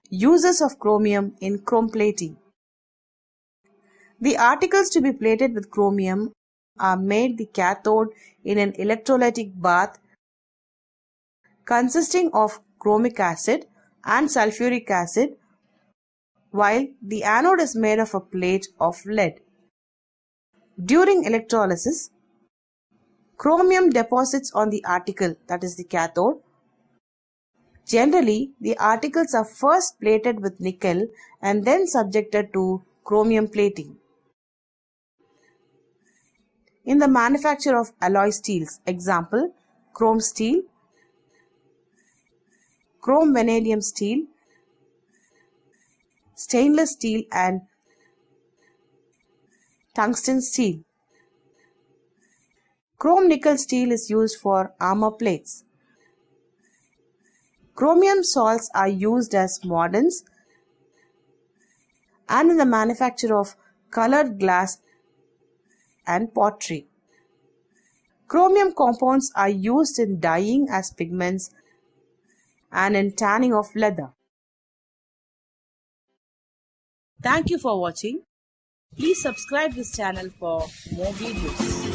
Uses of chromium in chrome plating. The articles to be plated with chromium are made the cathode in an electrolytic bath consisting of chromic acid and sulphuric acid, while the anode is made of a plate of lead. During electrolysis, chromium deposits on the article, that is the cathode. Generally, the articles are first plated with nickel and then subjected to chromium plating. In the manufacture of alloy steels, example, chrome steel, chrome vanadium steel, stainless steel and tungsten steel. Chrome nickel steel is used for armor plates. Chromium salts are used as mordants and in the manufacture of colored glass and pottery. Chromium compounds are used in dyeing as pigments and in tanning of leather. Thank you for watching. Please subscribe this channel for more videos.